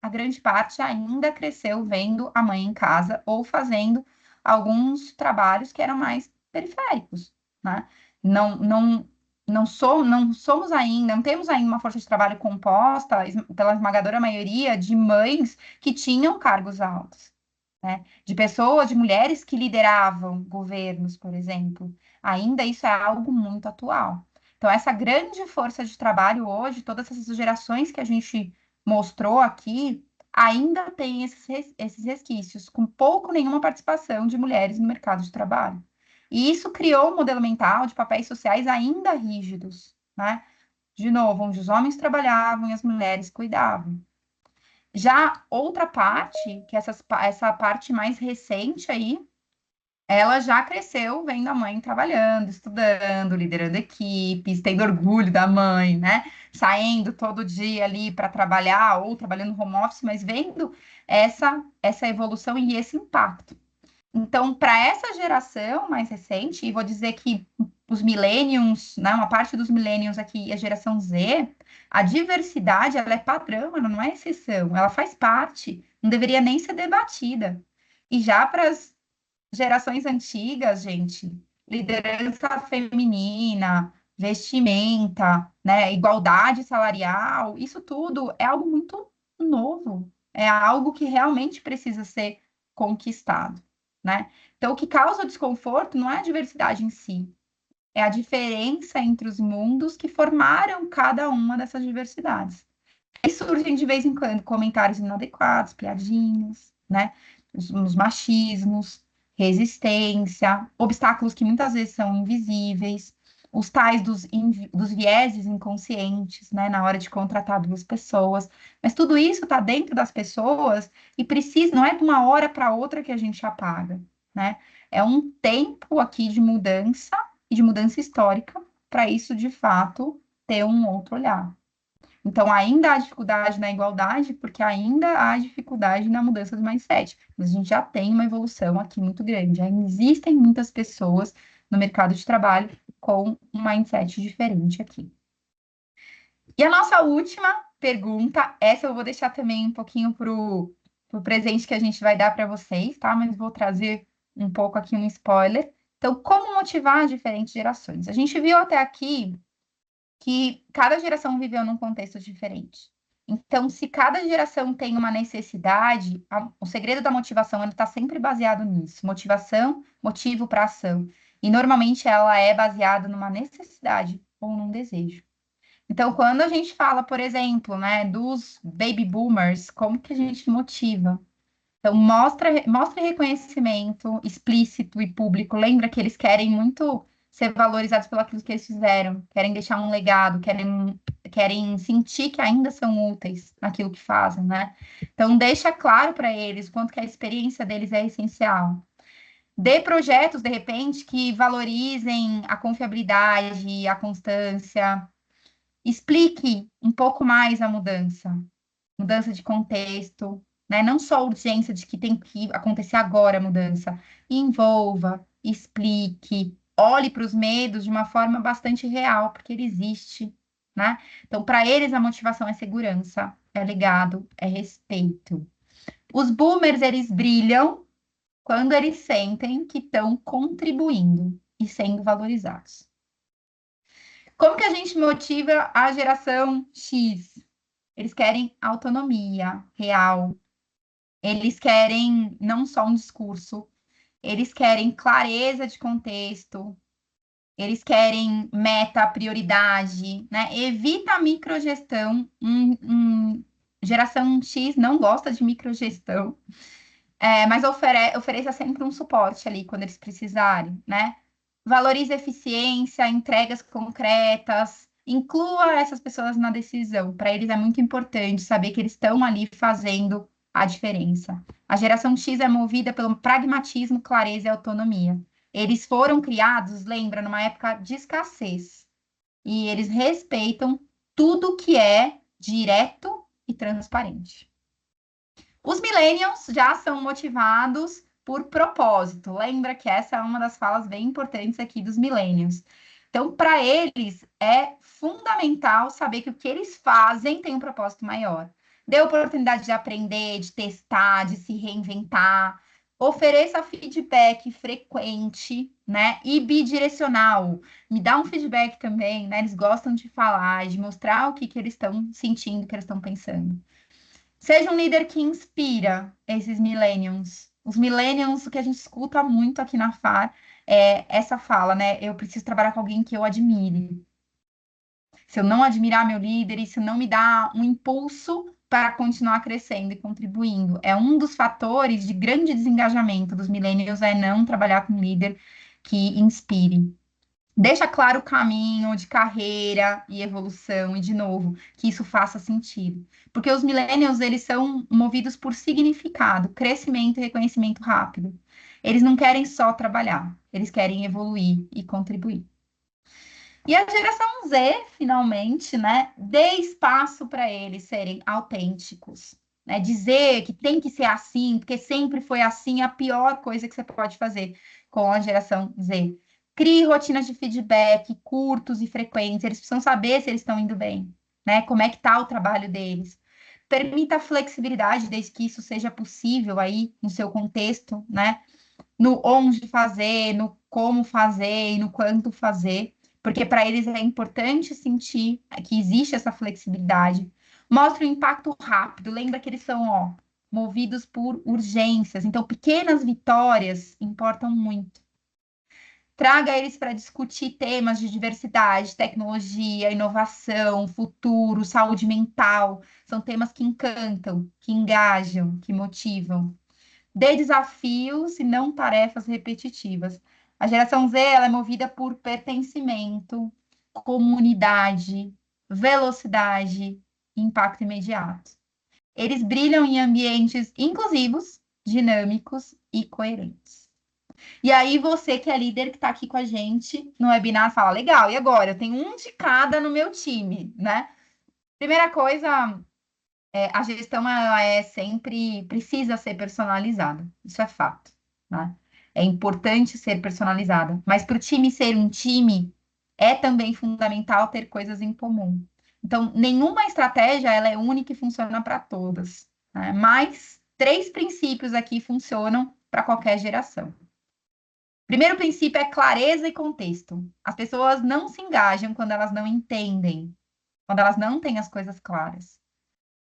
a grande parte ainda cresceu vendo a mãe em casa ou fazendo alguns trabalhos que eram mais periféricos, né? Não, não, não somos ainda, não temos ainda uma força de trabalho composta pela esmagadora maioria de mães que tinham cargos altos, né? De pessoas, de mulheres que lideravam governos, por exemplo. Ainda isso é algo muito atual. Então, essa grande força de trabalho hoje, todas essas gerações que a gente mostrou aqui, ainda tem esses resquícios, com pouco ou nenhuma participação de mulheres no mercado de trabalho. E isso criou um modelo mental de papéis sociais ainda rígidos, né? De novo, onde os homens trabalhavam e as mulheres cuidavam. Já outra parte, que essa parte mais recente aí, ela já cresceu vendo a mãe trabalhando, estudando, liderando equipes, tendo orgulho da mãe, né? Saindo todo dia ali para trabalhar ou trabalhando no home office, mas vendo essa evolução e esse impacto. Então, para essa geração mais recente, e vou dizer que os millennials, né, uma parte dos millennials aqui, a geração Z, a diversidade, ela é padrão, ela não é exceção, ela faz parte, não deveria nem ser debatida. E já para as gerações antigas, gente, liderança feminina, vestimenta, né, igualdade salarial, isso tudo é algo muito novo, é algo que realmente precisa ser conquistado, né? Então, o que causa desconforto não é a diversidade em si, é a diferença entre os mundos que formaram cada uma dessas diversidades. E surgem de vez em quando comentários inadequados, piadinhas, né? Os machismos, resistência, obstáculos que muitas vezes são invisíveis, os tais dos vieses inconscientes, né? Na hora de contratar duas pessoas. Mas tudo isso está dentro das pessoas e precisa, não é de uma hora para outra que a gente apaga, né? É um tempo aqui de mudança e de mudança histórica para isso de fato ter um outro olhar. Então, ainda há dificuldade na igualdade, porque ainda há dificuldade na mudança do mindset. Mas a gente já tem uma evolução aqui muito grande. Ainda existem muitas pessoas no mercado de trabalho com um mindset diferente aqui. E a nossa última pergunta, essa eu vou deixar também um pouquinho para o presente que a gente vai dar para vocês, tá? Mas vou trazer um pouco aqui um spoiler. Então, como motivar diferentes gerações? A gente viu até aqui que cada geração viveu num contexto diferente. Então, se cada geração tem uma necessidade, o segredo da motivação está sempre baseado nisso. Motivação, motivo para ação. E normalmente ela é baseada numa necessidade ou num desejo. Então, quando a gente fala, por exemplo, né, dos baby boomers, como que a gente motiva? Então, mostra reconhecimento explícito e público. Lembra que eles querem muito ser valorizados pelo aquilo que eles fizeram, querem deixar um legado, querem querem sentir que ainda são úteis naquilo que fazem, né? Então, deixa claro para eles o quanto que a experiência deles é essencial. Dê projetos, de repente, que valorizem a confiabilidade, a constância. Explique um pouco mais a mudança de contexto, né? Não só a urgência de que tem que acontecer agora a mudança. Envolva, explique, olhe para os medos de uma forma bastante real, porque ele existe, né? Então, para eles, a motivação é segurança, é legado, é respeito. Os boomers, eles brilham quando eles sentem que estão contribuindo e sendo valorizados. Como que a gente motiva a geração X? Eles querem autonomia real. Eles querem não só um discurso, eles querem clareza de contexto, eles querem meta, prioridade, né? Evita a microgestão. Geração X não gosta de microgestão, mas ofereça sempre um suporte ali quando eles precisarem, né? Valorize eficiência, entregas concretas, inclua essas pessoas na decisão. Para eles é muito importante saber que eles estão ali fazendo a diferença. A geração X é movida pelo pragmatismo, clareza e autonomia. Eles foram criados, lembra, numa época de escassez. E eles respeitam tudo que é direto e transparente. Os millennials já são motivados por propósito. Lembra que essa é uma das falas bem importantes aqui dos millennials. Então, para eles, é fundamental saber que o que eles fazem tem um propósito maior. Dê oportunidade de aprender, de testar, de se reinventar. Ofereça feedback frequente, né? E bidirecional. Me dá um feedback também, né? Eles gostam de falar, de mostrar o que eles estão sentindo, o que eles estão pensando. Seja um líder que inspira esses millennials. Os millennials, o que a gente escuta muito aqui na FAR é essa fala, né? Eu preciso trabalhar com alguém que eu admire. Se eu não admirar meu líder, isso não me dá um impulso para continuar crescendo e contribuindo. É um dos fatores de grande desengajamento dos millennials é não trabalhar com um líder que inspire. Deixa claro o caminho de carreira e evolução, e de novo, que isso faça sentido. Porque os millennials, eles são movidos por significado, crescimento e reconhecimento rápido. Eles não querem só trabalhar, eles querem evoluir e contribuir. E a geração Z, finalmente, né, dê espaço para eles serem autênticos. Né? Dizer que tem que ser assim, porque sempre foi assim, é a pior coisa que você pode fazer com a geração Z. Crie rotinas de feedback curtos e frequentes. Eles precisam saber se eles estão indo bem, né? Como é que está o trabalho deles. Permita flexibilidade, desde que isso seja possível aí no seu contexto, né? No onde fazer, no como fazer e no quanto fazer, porque para eles é importante sentir que existe essa flexibilidade. Mostra o impacto rápido, lembra que eles são, ó, movidos por urgências, então pequenas vitórias importam muito. Traga eles para discutir temas de diversidade, tecnologia, inovação, futuro, saúde mental. São temas que encantam, que engajam, que motivam. Dê desafios e não tarefas repetitivas. A geração Z, ela é movida por pertencimento, comunidade, velocidade, impacto imediato. Eles brilham em ambientes inclusivos, dinâmicos e coerentes. E aí, você que é líder que está aqui com a gente no webinar, fala: legal, e agora? Eu tenho um de cada no meu time, né? Primeira coisa, a gestão ela é sempre precisa ser personalizada, isso é fato, né? É importante ser personalizada, mas para o time ser um time é também fundamental ter coisas em comum. Então, nenhuma estratégia ela é única e funciona para todas, né? Mas três princípios aqui funcionam para qualquer geração. Primeiro princípio é clareza e contexto. As pessoas não se engajam quando elas não entendem, quando elas não têm as coisas claras.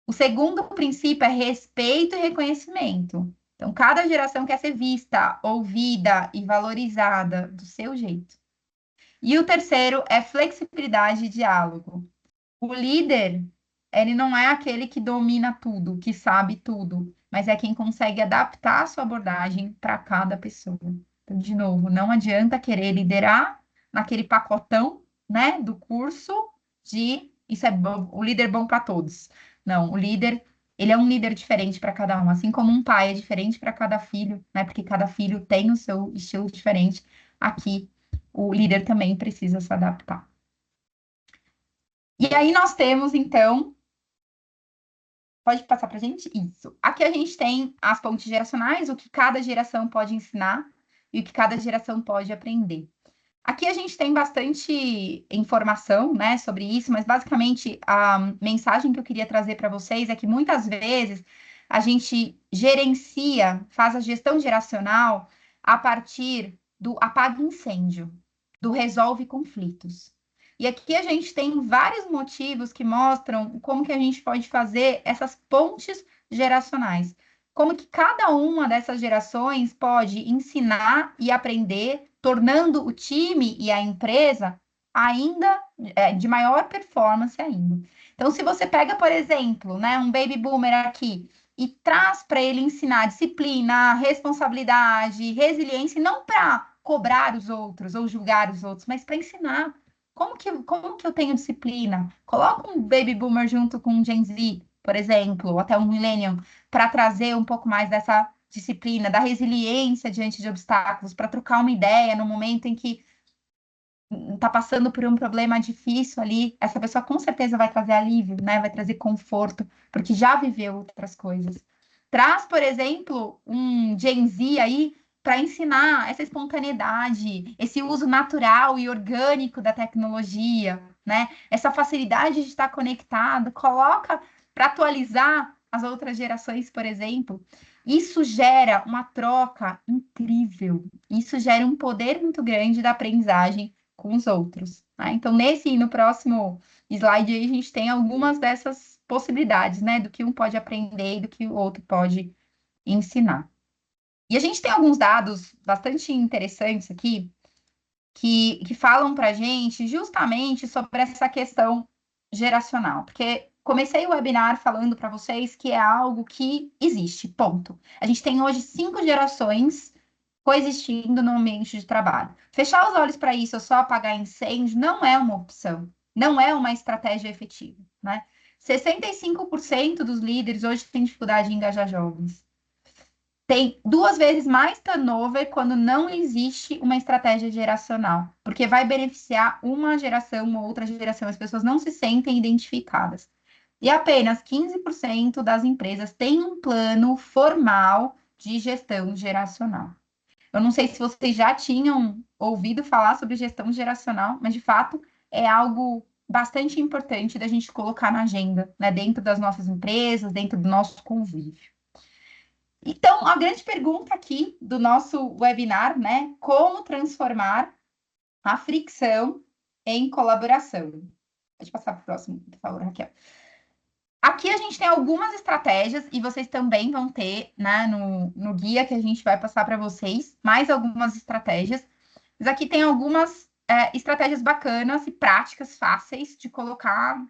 O segundo princípio é respeito e reconhecimento. Então, cada geração quer ser vista, ouvida e valorizada do seu jeito. E o terceiro é flexibilidade e diálogo. O líder, ele não é aquele que domina tudo, que sabe tudo, mas é quem consegue adaptar a sua abordagem para cada pessoa. Então, de novo, não adianta querer liderar naquele pacotão, né, do curso de isso é bom, o líder bom para todos. Não, o líder, ele é um líder diferente para cada um, assim como um pai é diferente para cada filho, né? Porque cada filho tem o seu estilo diferente. Aqui, o líder também precisa se adaptar. E aí nós temos, então, pode passar para a gente? Isso. Aqui a gente tem as pontes geracionais, o que cada geração pode ensinar e o que cada geração pode aprender. Aqui a gente tem bastante informação, né, sobre isso, mas basicamente a mensagem que eu queria trazer para vocês é que muitas vezes a gente gerencia, faz a gestão geracional a partir do apaga incêndio, do resolve conflitos. E aqui a gente tem vários motivos que mostram como que a gente pode fazer essas pontes geracionais. Como que cada uma dessas gerações pode ensinar e aprender, tornando o time e a empresa ainda de maior performance ainda. Então, se você pega, por exemplo, né, um baby boomer aqui e traz para ele ensinar disciplina, responsabilidade, resiliência, não para cobrar os outros ou julgar os outros, mas para ensinar. Como que eu tenho disciplina? Coloca um baby boomer junto com um Gen Z, por exemplo, ou até um millennium, para trazer um pouco mais dessa disciplina, da resiliência diante de obstáculos, para trocar uma ideia no momento em que está passando por um problema difícil ali, essa pessoa com certeza vai trazer alívio, né? Vai trazer conforto, porque já viveu outras coisas. Traz, por exemplo, um Gen Z aí para ensinar essa espontaneidade, esse uso natural e orgânico da tecnologia, né? Essa facilidade de estar conectado, coloca para atualizar as outras gerações, por exemplo. Isso gera uma troca incrível. Isso gera um poder muito grande da aprendizagem com os outros. Né? Então, nesse e no próximo slide aí, a gente tem algumas dessas possibilidades, né? Do que um pode aprender e do que o outro pode ensinar. E a gente tem alguns dados bastante interessantes aqui que falam para a gente justamente sobre essa questão geracional, porque comecei o webinar falando para vocês que é algo que existe, ponto. A gente tem hoje 5 gerações coexistindo no ambiente de trabalho. Fechar os olhos para isso ou só apagar incêndio não é uma opção, não é uma estratégia efetiva, né? 65% dos líderes hoje têm dificuldade em engajar jovens. Tem 2 vezes mais turnover quando não existe uma estratégia geracional, porque vai beneficiar uma geração ou outra geração, as pessoas não se sentem identificadas. E apenas 15% das empresas têm um plano formal de gestão geracional. Eu não sei se vocês já tinham ouvido falar sobre gestão geracional, mas de fato é algo bastante importante da gente colocar na agenda, né, dentro das nossas empresas, dentro do nosso convívio. Então, a grande pergunta aqui do nosso webinar, né, como transformar a fricção em colaboração. Pode passar para o próximo, por favor, Raquel. Aqui a gente tem algumas estratégias e vocês também vão ter, né, no guia que a gente vai passar para vocês, mais algumas estratégias. Mas aqui tem algumas estratégias bacanas e práticas fáceis de colocar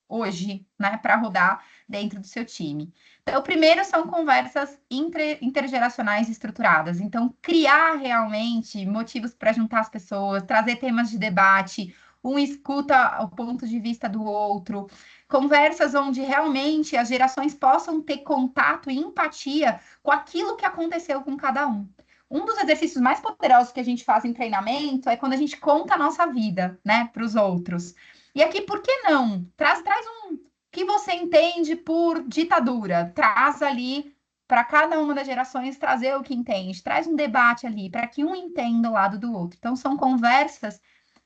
hoje, né, para rodar dentro do seu time. Então, o primeiro são conversas intergeracionais estruturadas. Então, criar realmente motivos para juntar as pessoas, trazer temas de debate, um escuta o ponto de vista do outro, conversas onde realmente as gerações possam ter contato e empatia com aquilo que aconteceu com cada um. Um dos exercícios mais poderosos que a gente faz em treinamento é quando a gente conta a nossa vida, né, para os outros. E aqui, por que não? Traz um que você entende por ditadura, traz ali para cada uma das gerações trazer o que entende, traz um debate ali para que um entenda o lado do outro. Então, são conversas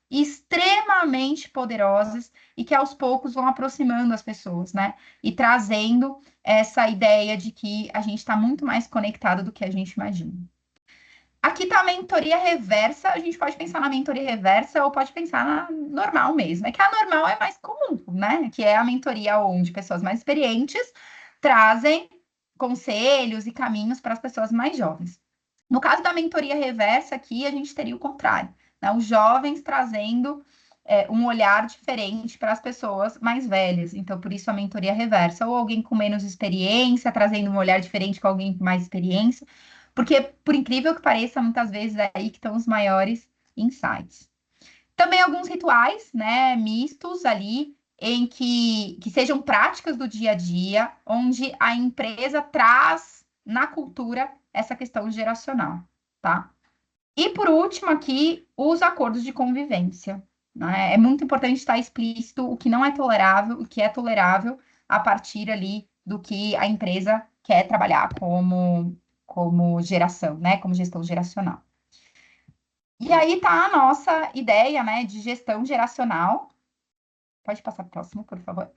extremamente poderosas e que aos poucos vão aproximando as pessoas, né? E trazendo essa ideia de que a gente está muito mais conectado do que a gente imagina. Aqui está a mentoria reversa. A gente pode pensar na mentoria reversa ou pode pensar na normal mesmo. É que a normal é mais comum, né? Que é a mentoria onde pessoas mais experientes trazem conselhos e caminhos para as pessoas mais jovens. No caso da mentoria reversa, aqui a gente teria o contrário, né? Os jovens trazendo um olhar diferente para as pessoas mais velhas. Então, por isso a mentoria reversa, ou alguém com menos experiência, trazendo um olhar diferente com alguém com mais experiência. Porque, por incrível que pareça, muitas vezes é aí que estão os maiores insights. Também alguns rituais, né, mistos ali, que sejam práticas do dia a dia, onde a empresa traz na cultura essa questão geracional, tá? E por último, aqui, os acordos de convivência, né? É muito importante estar explícito o que não é tolerável, o que é tolerável a partir ali do que a empresa quer trabalhar como geração, né? Como gestão geracional. E aí tá a nossa ideia, né, de gestão geracional. Pode passar para o próximo, por favor.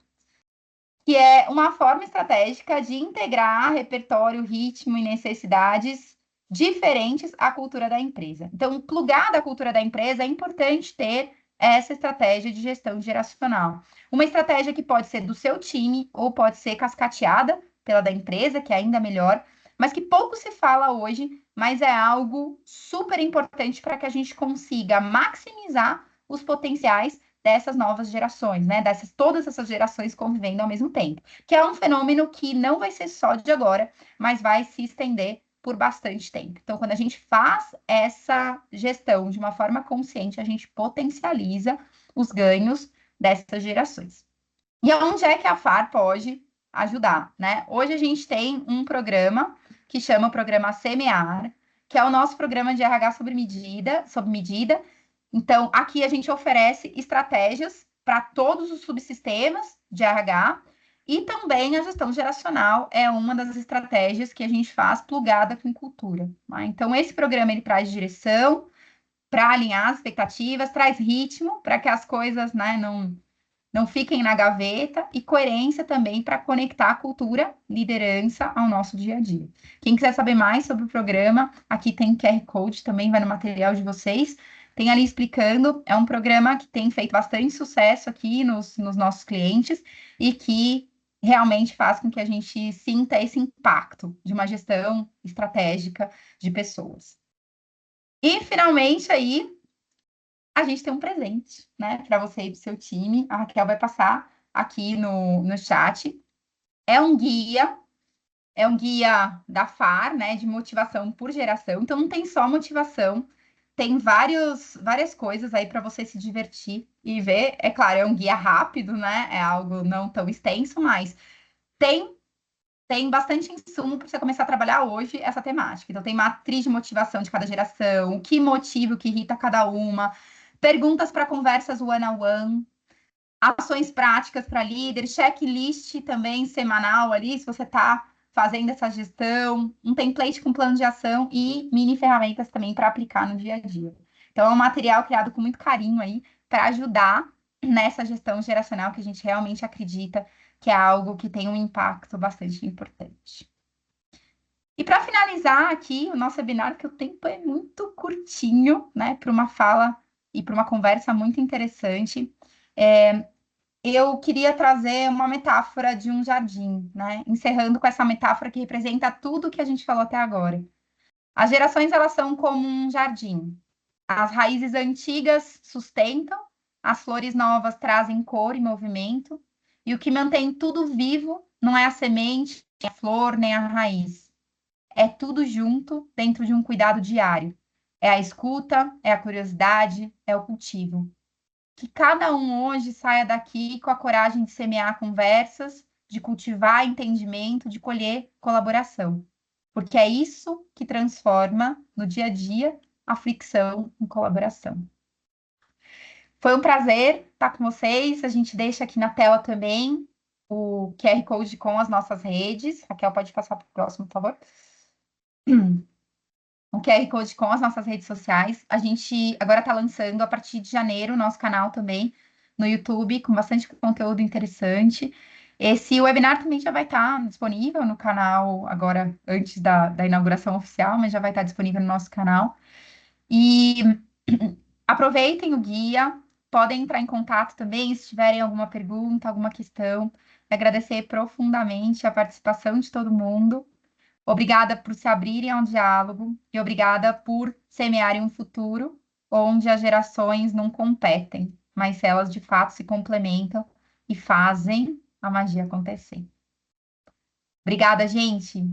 Que é uma forma estratégica de integrar repertório, ritmo e necessidades diferentes à cultura da empresa. Então, plugada à cultura da empresa, é importante ter essa estratégia de gestão geracional. Uma estratégia que pode ser do seu time ou pode ser cascateada pela da empresa, que é ainda melhor, mas que pouco se fala hoje, mas é algo super importante para que a gente consiga maximizar os potenciais dessas novas gerações, né? Todas essas gerações convivendo ao mesmo tempo. Que é um fenômeno que não vai ser só de agora, mas vai se estender por bastante tempo. Então, quando a gente faz essa gestão de uma forma consciente, a gente potencializa os ganhos dessas gerações. E aonde é que a FAR pode ajudar, né? Hoje a gente tem um programa que chama o programa Semear, que é o nosso programa de RH sob medida. Então, aqui a gente oferece estratégias para todos os subsistemas de RH e também a gestão geracional é uma das estratégias que a gente faz plugada com cultura. Né? Então, esse programa ele traz direção para alinhar as expectativas, traz ritmo para que as coisas, né, não fiquem na gaveta, e coerência também para conectar a cultura, liderança ao nosso dia a dia. Quem quiser saber mais sobre o programa, aqui tem QR Code, também vai no material de vocês. Tem ali explicando, é um programa que tem feito bastante sucesso aqui nos nossos clientes e que realmente faz com que a gente sinta esse impacto de uma gestão estratégica de pessoas. E, finalmente, aí, a gente tem um presente, né, para você e para o seu time. A Raquel vai passar aqui no chat. É um guia, é um guia da FAR, né, de motivação por geração. Então, não tem só motivação, tem várias coisas aí para você se divertir e ver. É claro, é um guia rápido, né, é algo não tão extenso, mas tem. Tem bastante insumo para você começar a trabalhar hoje essa temática. Então, tem matriz de motivação de cada geração, o que motiva, o que irrita cada uma, perguntas para conversas one-on-one, ações práticas para líder, checklist também semanal ali, se você está fazendo essa gestão, um template com plano de ação e mini ferramentas também para aplicar no dia a dia. Então, é um material criado com muito carinho aí para ajudar nessa gestão geracional que a gente realmente acredita que é algo que tem um impacto bastante importante. E para finalizar aqui o nosso webinar, que o tempo é muito curtinho, né, para uma fala e para uma conversa muito interessante, eu queria trazer uma metáfora de um jardim, né, encerrando com essa metáfora que representa tudo que a gente falou até agora. As gerações, elas são como um jardim. As raízes antigas sustentam, as flores novas trazem cor e movimento, e o que mantém tudo vivo não é a semente, nem a flor, nem a raiz. É tudo junto dentro de um cuidado diário. É a escuta, é a curiosidade, é o cultivo. Que cada um hoje saia daqui com a coragem de semear conversas, de cultivar entendimento, de colher colaboração. Porque é isso que transforma no dia a dia a fricção em colaboração. Foi um prazer estar com vocês. A gente deixa aqui na tela também o QR Code com as nossas redes. Raquel, pode passar para o próximo, por favor. O QR Code com as nossas redes sociais. A gente agora está lançando a partir de janeiro o nosso canal também no YouTube, com bastante conteúdo interessante. Esse webinar também já vai estar disponível no canal agora, antes da inauguração oficial, mas já vai estar disponível no nosso canal. E aproveitem o guia, podem entrar em contato também se tiverem alguma pergunta, alguma questão. Agradecer profundamente a participação de todo mundo. Obrigada por se abrirem ao diálogo e obrigada por semearem um futuro onde as gerações não competem, mas elas de fato se complementam e fazem a magia acontecer. Obrigada, gente!